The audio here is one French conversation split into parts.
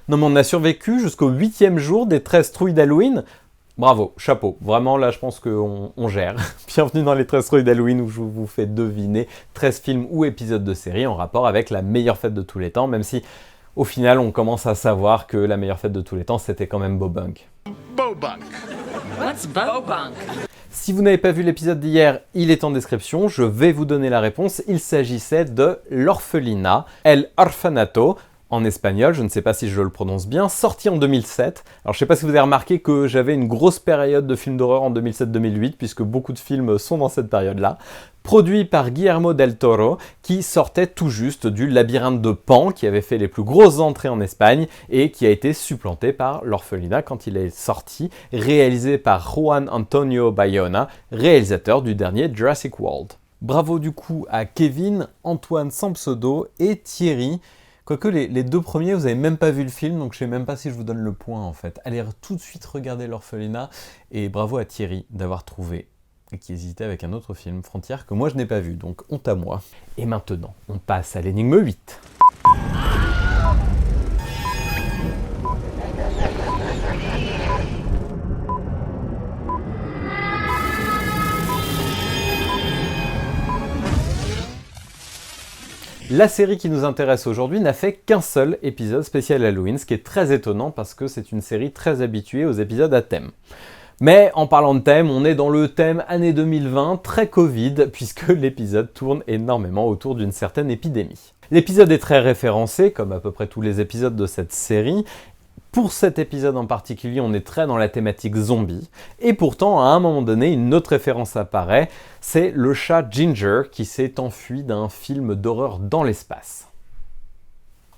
Non mais on a survécu jusqu'au 8e jour des 13 trouilles d'Halloween. Bravo, chapeau. Vraiment, là, je pense qu'on gère. Bienvenue dans les 13 trouilles d'Halloween où je vous fais deviner 13 films ou épisodes de série en rapport avec la meilleure fête de tous les temps, même si, au final, on commence à savoir que la meilleure fête de tous les temps, c'était quand même Bobunk. Bobunk. What's Bobunk? Si vous n'avez pas vu l'épisode d'hier, il est en description, je vais vous donner la réponse. Il s'agissait de L'Orphelinat, El Orfanato, en espagnol, je ne sais pas si je le prononce bien, sorti en 2007. Alors je ne sais pas si vous avez remarqué que j'avais une grosse période de films d'horreur en 2007-2008, puisque beaucoup de films sont dans cette période-là. Produit par Guillermo del Toro, qui sortait tout juste du Labyrinthe de Pan, qui avait fait les plus grosses entrées en Espagne, et qui a été supplanté par L'Orphelinat quand il est sorti, réalisé par Juan Antonio Bayona, réalisateur du dernier Jurassic World. Bravo du coup à Kevin, Antoine sans pseudo et Thierry. Quoique les deux premiers, vous n'avez même pas vu le film, donc je ne sais même pas si je vous donne le point en fait. Allez tout de suite regarder L'Orphelinat, et bravo à Thierry d'avoir trouvé, et qui hésitait avec un autre film, Frontières, que moi je n'ai pas vu, donc honte à moi. Et maintenant, on passe à l'énigme 8. La série qui nous intéresse aujourd'hui n'a fait qu'un seul épisode spécial Halloween, ce qui est très étonnant parce que c'est une série très habituée aux épisodes à thème. Mais en parlant de thème, on est dans le thème année 2020, très Covid, puisque l'épisode tourne énormément autour d'une certaine épidémie. L'épisode est très référencé, comme à peu près tous les épisodes de cette série. Pour cet épisode en particulier, on est très dans la thématique zombie. Et pourtant, à un moment donné, une autre référence apparaît, c'est le chat Ginger qui s'est enfui d'un film d'horreur dans l'espace.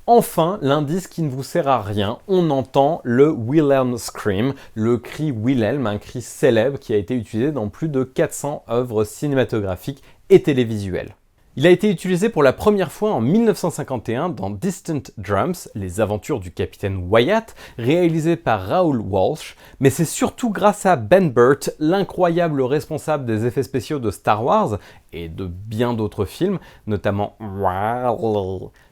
Enfin, l'indice qui ne vous sert à rien, on entend le Wilhelm Scream, le cri Wilhelm, un cri célèbre qui a été utilisé dans plus de 400 œuvres cinématographiques et télévisuelles. Il a été utilisé pour la première fois en 1951 dans Distant Drums, les aventures du capitaine Wyatt, réalisé par Raoul Walsh, mais c'est surtout grâce à Ben Burtt, l'incroyable responsable des effets spéciaux de Star Wars et de bien d'autres films, notamment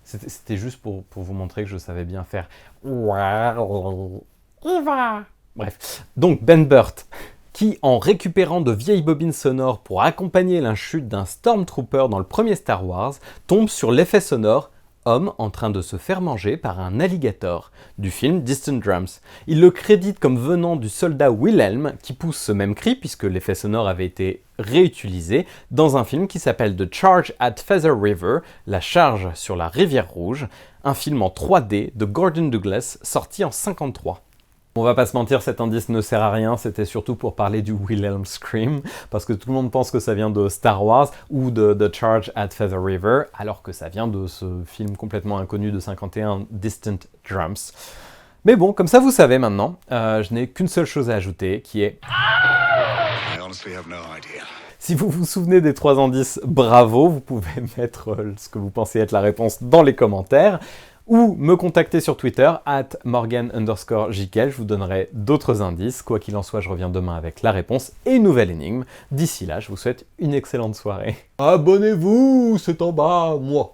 C'était juste pour vous montrer que je savais bien faire Eva. Bref, donc Ben Burtt, qui, en récupérant de vieilles bobines sonores pour accompagner la chute d'un Stormtrooper dans le premier Star Wars, tombe sur l'effet sonore « Homme en train de se faire manger par un alligator » du film Distant Drums. Il le crédite comme venant du soldat Wilhelm, qui pousse ce même cri, puisque l'effet sonore avait été réutilisé dans un film qui s'appelle The Charge at Feather River, la charge sur la rivière rouge, un film en 3D de Gordon Douglas, sorti en 1953. On va pas se mentir, cet indice ne sert à rien, c'était surtout pour parler du Wilhelm Scream, parce que tout le monde pense que ça vient de Star Wars ou de The Charge at Feather River, alors que ça vient de ce film complètement inconnu de 51, Distant Drums. Mais bon, comme ça vous savez maintenant, je n'ai qu'une seule chose à ajouter, qui est... Si vous vous souvenez des 3 indices, bravo, vous pouvez mettre ce que vous pensez être la réponse dans les commentaires, ou me contacter sur Twitter, @Morgan_Jikel, je vous donnerai d'autres indices. Quoi qu'il en soit, je reviens demain avec la réponse et une nouvelle énigme. D'ici là, je vous souhaite une excellente soirée. Abonnez-vous, c'est en bas, moi.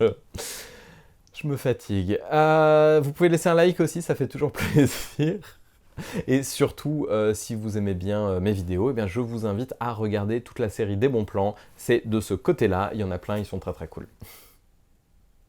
Je me fatigue. Vous pouvez laisser un like aussi, ça fait toujours plaisir. Et surtout, si vous aimez bien mes vidéos, eh bien, je vous invite à regarder toute la série des bons plans. C'est de ce côté-là, il y en a plein, ils sont très très cool.